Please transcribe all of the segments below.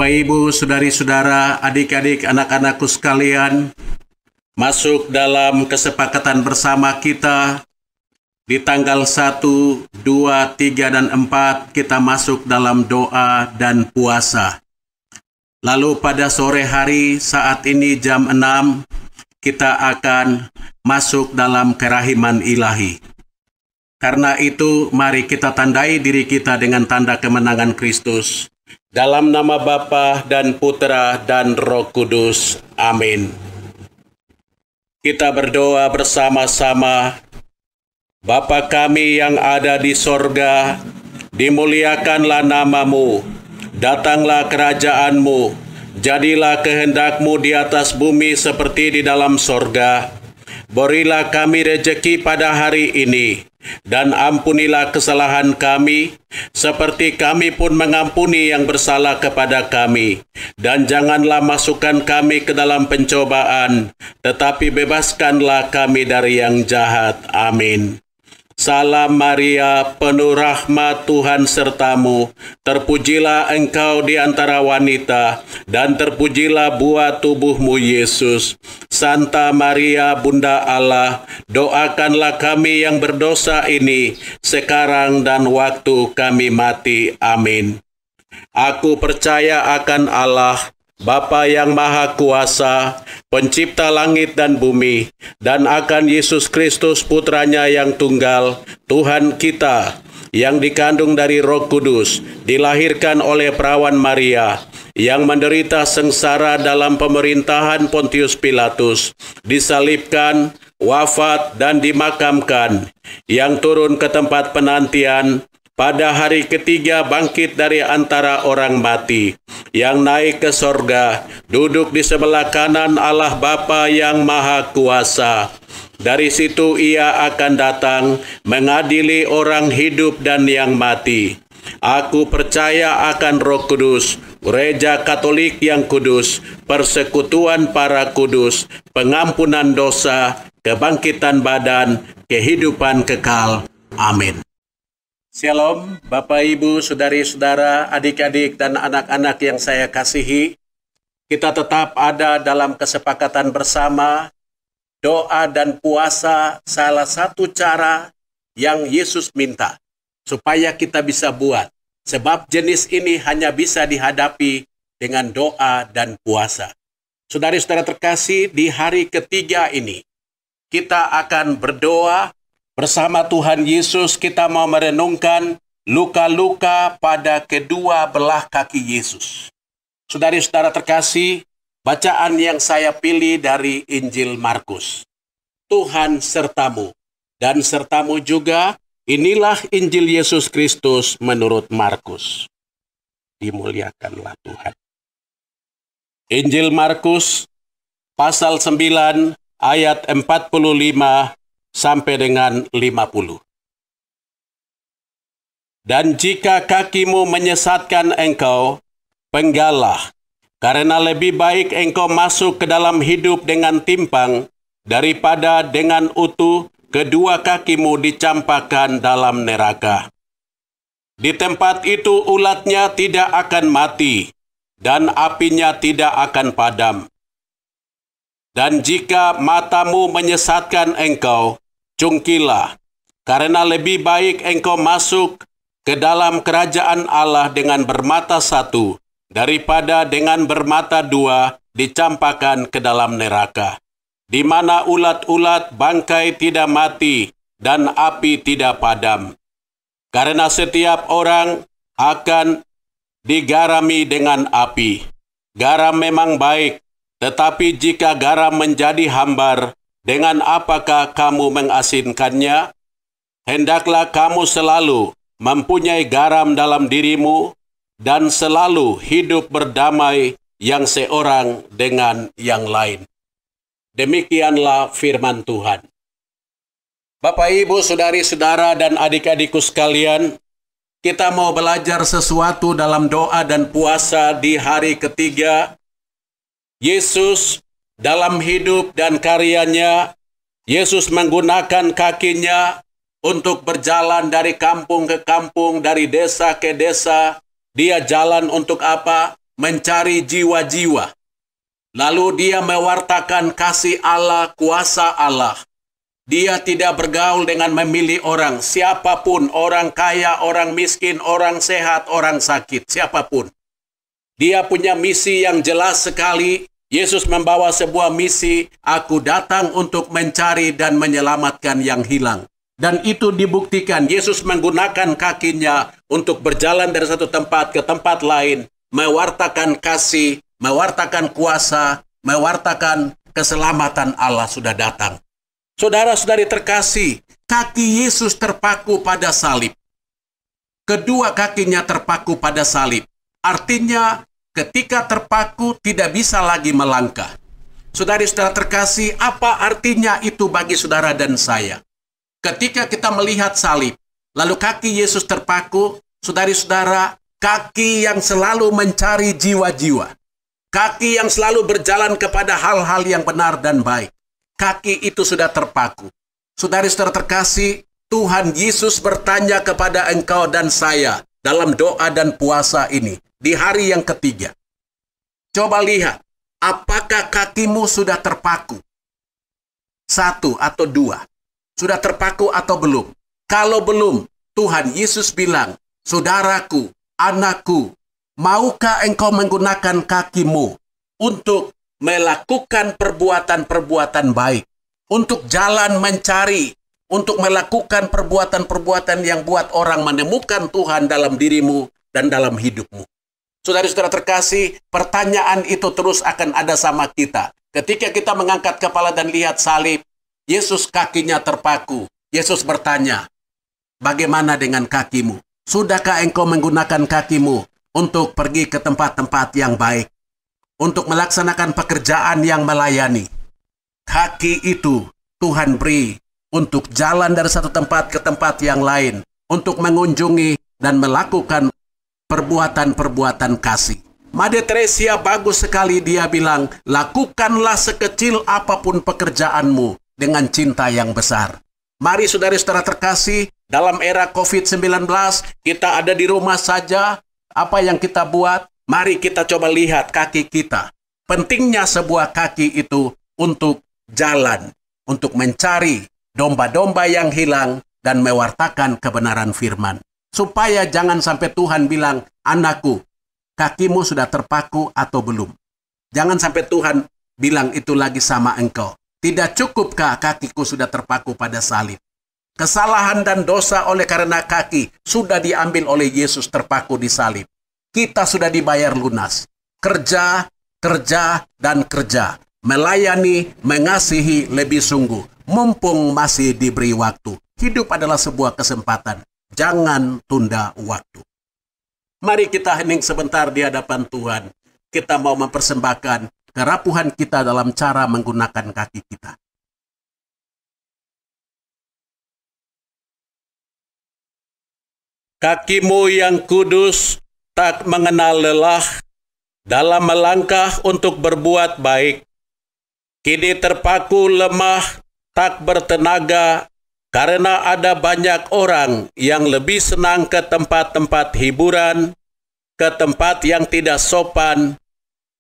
Bapak, Ibu, saudari-saudara, adik-adik, anak-anakku sekalian, masuk dalam kesepakatan bersama kita di tanggal 1, 2, 3, dan 4 kita masuk dalam doa dan puasa. Lalu pada sore hari saat ini jam 6 kita akan masuk dalam kerahiman ilahi. Karena itu mari kita tandai diri kita dengan tanda kemenangan Kristus. Dalam nama Bapa dan Putra dan Roh Kudus. Amin. Kita berdoa bersama-sama. Bapa kami yang ada di sorga, dimuliakanlah namamu, datanglah kerajaanmu, jadilah kehendakmu di atas bumi seperti di dalam sorga. Berilah kami rejeki pada hari ini, dan ampunilah kesalahan kami, seperti kami pun mengampuni yang bersalah kepada kami. Dan janganlah masukkan kami ke dalam pencobaan, tetapi bebaskanlah kami dari yang jahat. Amin. Salam Maria, penuh rahmat Tuhan sertamu, terpujilah engkau di antara wanita, dan terpujilah buah tubuhmu Yesus. Santa Maria, Bunda Allah, doakanlah kami yang berdosa ini, sekarang dan waktu kami mati. Amin. Aku percaya akan Allah, Bapa yang Maha Kuasa, Pencipta langit dan bumi, dan akan Yesus Kristus Putranya yang tunggal, Tuhan kita, yang dikandung dari Roh Kudus, dilahirkan oleh perawan Maria, yang menderita sengsara dalam pemerintahan Pontius Pilatus, disalibkan, wafat, dan dimakamkan, yang turun ke tempat penantian, pada hari ketiga bangkit dari antara orang mati, yang naik ke sorga, duduk di sebelah kanan Allah Bapa yang Maha Kuasa. Dari situ ia akan datang mengadili orang hidup dan yang mati. Aku percaya akan Roh Kudus, Gereja Katolik yang kudus, persekutuan para kudus, pengampunan dosa, kebangkitan badan, kehidupan kekal. Amin. Shalom, Bapak, Ibu, saudari-saudara, adik-adik, dan anak-anak yang saya kasihi. Kita tetap ada dalam kesepakatan bersama. Doa dan puasa salah satu cara yang Yesus minta supaya kita bisa buat. Sebab jenis ini hanya bisa dihadapi dengan doa dan puasa. Saudari-saudara terkasih, di hari ketiga ini kita akan berdoa bersama Tuhan Yesus. Kita mau merenungkan luka-luka pada kedua belah kaki Yesus. Saudari-saudara terkasih, bacaan yang saya pilih dari Injil Markus. Tuhan sertamu, dan sertamu juga. Inilah Injil Yesus Kristus menurut Markus. Dimuliakanlah Tuhan. Injil Markus, pasal 9, ayat 45, sampai dengan 50. Dan jika kakimu menyesatkan engkau, penggalah, karena lebih baik engkau masuk ke dalam hidup dengan timpang, daripada dengan utuh kedua kakimu dicampakkan dalam neraka. Di tempat itu ulatnya tidak akan mati, dan apinya tidak akan padam. Dan jika matamu menyesatkan engkau, cungkilah, karena lebih baik engkau masuk ke dalam kerajaan Allah dengan bermata satu, daripada dengan bermata dua dicampakkan ke dalam neraka, di mana ulat-ulat bangkai tidak mati dan api tidak padam. Karena setiap orang akan digarami dengan api. Garam memang baik, tetapi jika garam menjadi hambar, dengan apakah kamu mengasinkannya? Hendaklah kamu selalu mempunyai garam dalam dirimu, dan selalu hidup berdamai yang seorang dengan yang lain. Demikianlah firman Tuhan. Bapak, Ibu, saudari-saudara, dan adik-adikku sekalian, kita mau belajar sesuatu dalam doa dan puasa di hari ketiga. Yesus dalam hidup dan karyanya, Yesus menggunakan kakinya untuk berjalan dari kampung ke kampung, dari desa ke desa. Dia jalan untuk apa? mencari jiwa-jiwa. Lalu dia mewartakan kasih Allah, kuasa Allah. Dia tidak bergaul dengan memilih orang, siapapun, orang kaya, orang miskin, orang sehat, orang sakit, siapapun. Dia punya misi yang jelas sekali. Yesus membawa sebuah misi, aku datang untuk mencari dan menyelamatkan yang hilang. Dan itu dibuktikan, Yesus menggunakan kakinya untuk berjalan dari satu tempat ke tempat lain, mewartakan kasih, mewartakan kuasa, mewartakan keselamatan Allah sudah datang. Saudara-saudari terkasih, kaki Yesus terpaku pada salib. Kedua kakinya terpaku pada salib. Artinya, ketika terpaku tidak bisa lagi melangkah. Saudari-saudara terkasih, apa artinya itu bagi saudara dan saya? Ketika kita melihat salib, lalu kaki Yesus terpaku, saudari-saudara, kaki yang selalu mencari jiwa-jiwa. Kaki yang selalu berjalan kepada hal-hal yang benar dan baik. Kaki itu sudah terpaku. Saudari-saudara terkasih, Tuhan Yesus bertanya kepada engkau dan saya dalam doa dan puasa ini di hari yang ketiga. Coba lihat, apakah kakimu sudah terpaku? Satu atau dua. Sudah terpaku atau belum? Kalau belum, Tuhan Yesus bilang, saudaraku, anakku, maukah engkau menggunakan kakimu untuk melakukan perbuatan-perbuatan baik, untuk jalan mencari, untuk melakukan perbuatan-perbuatan yang buat orang menemukan Tuhan dalam dirimu dan dalam hidupmu. Saudara-saudara terkasih, pertanyaan itu terus akan ada sama kita. Ketika kita mengangkat kepala dan lihat salib, Yesus kakinya terpaku. Yesus bertanya, bagaimana dengan kakimu? Sudahkah engkau menggunakan kakimu untuk pergi ke tempat-tempat yang baik? Untuk melaksanakan pekerjaan yang melayani. Kaki itu Tuhan beri untuk jalan dari satu tempat ke tempat yang lain, untuk mengunjungi dan melakukan perbuatan-perbuatan kasih. Mother Teresa bagus sekali, dia bilang, lakukanlah sekecil apapun pekerjaanmu dengan cinta yang besar. Mari saudara-saudara terkasih, dalam era COVID-19, kita ada di rumah saja, apa yang kita buat? Mari kita coba lihat kaki kita. Pentingnya sebuah kaki itu untuk jalan, untuk mencari domba-domba yang hilang dan mewartakan kebenaran firman. Supaya jangan sampai Tuhan bilang, anakku, kakimu sudah terpaku atau belum? Jangan sampai Tuhan bilang itu lagi sama engkau. Tidak cukupkah kakiku sudah terpaku pada salib? Kesalahan dan dosa oleh karena kaki sudah diambil oleh Yesus terpaku di salib. Kita sudah dibayar lunas. Kerja, kerja, dan kerja. Melayani, mengasihi lebih sungguh. Mumpung masih diberi waktu. Hidup adalah sebuah kesempatan. Jangan tunda waktu. Mari kita hening sebentar di hadapan Tuhan. Kita mau mempersembahkan kerapuhan kita dalam cara menggunakan kaki kita. Kakimu yang kudus tak mengenal lelah dalam melangkah untuk berbuat baik. Kini terpaku lemah, tak bertenaga, karena ada banyak orang yang lebih senang ke tempat-tempat hiburan, ke tempat yang tidak sopan,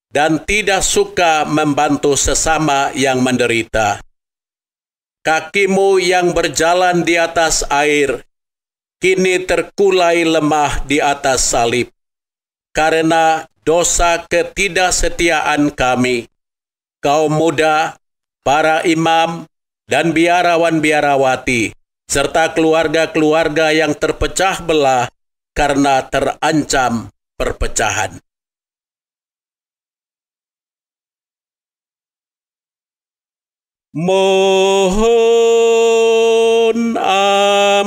dan tidak suka membantu sesama yang menderita. Kakimu yang berjalan di atas air, kini terkulai lemah di atas salib. Karena dosa ketidaksetiaan kami, kaum muda, para imam, dan biarawan-biarawati, serta keluarga-keluarga yang terpecah belah karena terancam perpecahan. Mohon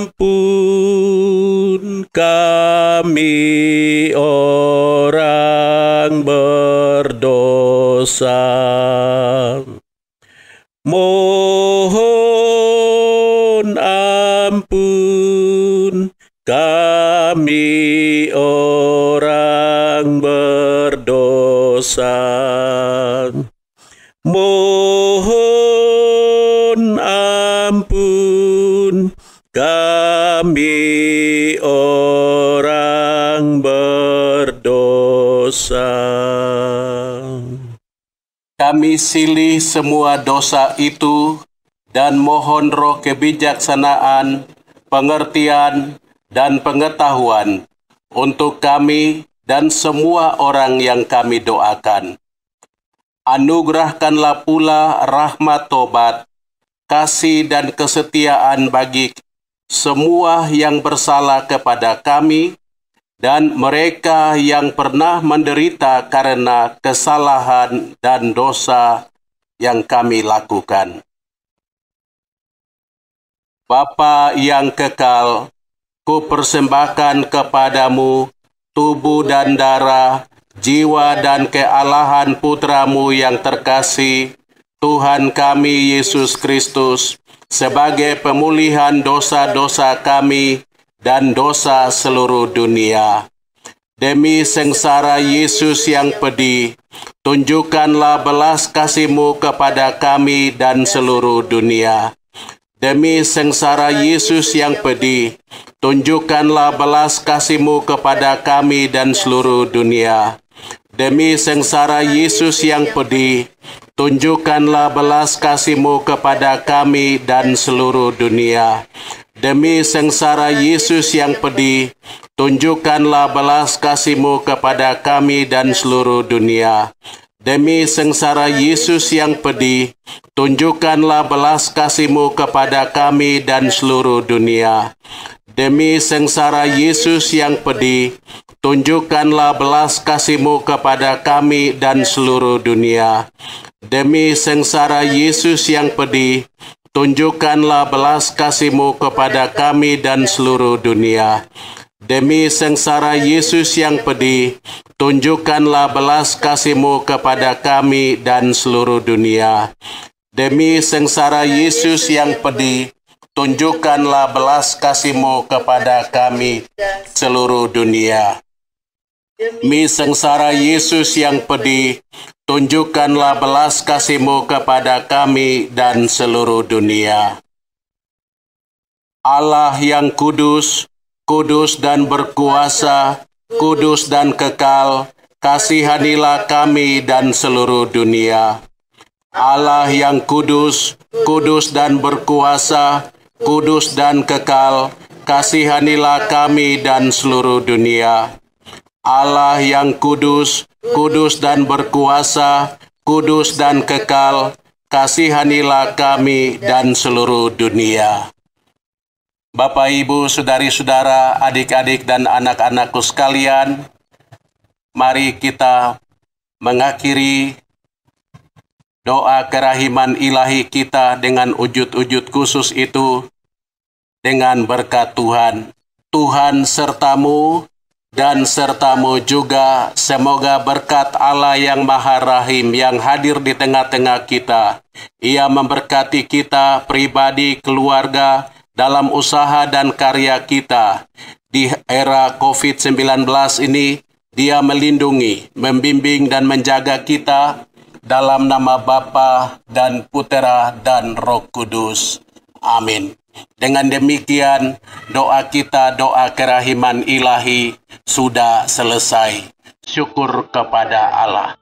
ampun kami orang berdosa. Mohon ampun kami orang berdosa. Mohon ampun kami orang berdosa. Kami silih semua dosa itu dan mohon roh kebijaksanaan, pengertian, dan pengetahuan untuk kami dan semua orang yang kami doakan. Anugerahkanlah pula rahmat tobat, kasih dan kesetiaan bagi semua yang bersalah kepada kami dan mereka yang pernah menderita karena kesalahan dan dosa yang kami lakukan. Bapa yang kekal, ku persembahkan kepadamu tubuh dan darah, jiwa dan kealahan Putramu yang terkasih, Tuhan kami Yesus Kristus, sebagai pemulihan dosa-dosa kami dan dosa seluruh dunia. Demi sengsara Yesus yang pedih, tunjukkanlah belas kasih-Mu kepada kami dan seluruh dunia. Demi sengsara Yesus yang pedih, tunjukkanlah belas kasih-Mu kepada kami dan seluruh dunia. Demi sengsara Yesus yang pedih, tunjukkanlah belas kasih-Mu kepada kami dan seluruh dunia. Demi sengsara Yesus yang pedih, tunjukkanlah belas kasih-Mu kepada kami dan seluruh dunia. Demi sengsara Yesus yang pedih, tunjukkanlah belas kasih-Mu kepada kami dan seluruh dunia. Demi sengsara Yesus yang pedih, tunjukkanlah belas kasih-Mu kepada kami dan seluruh dunia. Demi sengsara Yesus yang pedih, tunjukkanlah belas kasih-Mu kepada kami dan seluruh dunia. Demi sengsara Yesus yang pedih, tunjukkanlah belas kasih-Mu kepada kami dan seluruh dunia. Demi sengsara Yesus yang pedih, tunjukkanlah belas kasih-Mu kepada kami seluruh dunia. Demi sengsara Yesus yang pedih, tunjukkanlah belas kasih-Mu kepada kami dan seluruh dunia. Allah yang kudus, kudus dan berkuasa, kudus dan kekal, kasihanilah kami dan seluruh dunia. Allah yang kudus, kudus dan berkuasa, kudus dan kekal, kasihanilah kami dan seluruh dunia. Allah yang kudus, kudus dan berkuasa, kudus dan kekal, kasihanilah kami dan seluruh dunia. Bapak, Ibu, saudari-saudara, adik-adik, dan anak-anakku sekalian, mari kita mengakhiri doa kerahiman ilahi kita dengan wujud-wujud khusus itu dengan berkat Tuhan. Tuhan sertamu dan sertamu juga. Semoga berkat Allah yang Maha Rahim yang hadir di tengah-tengah kita, Ia memberkati kita pribadi, keluarga, dalam usaha dan karya kita. Di era COVID-19 ini, Dia melindungi, membimbing, dan menjaga kita dalam nama Bapa dan Putera dan Roh Kudus. Amin. Dengan demikian, doa kita, doa kerahiman ilahi, sudah selesai. Syukur kepada Allah.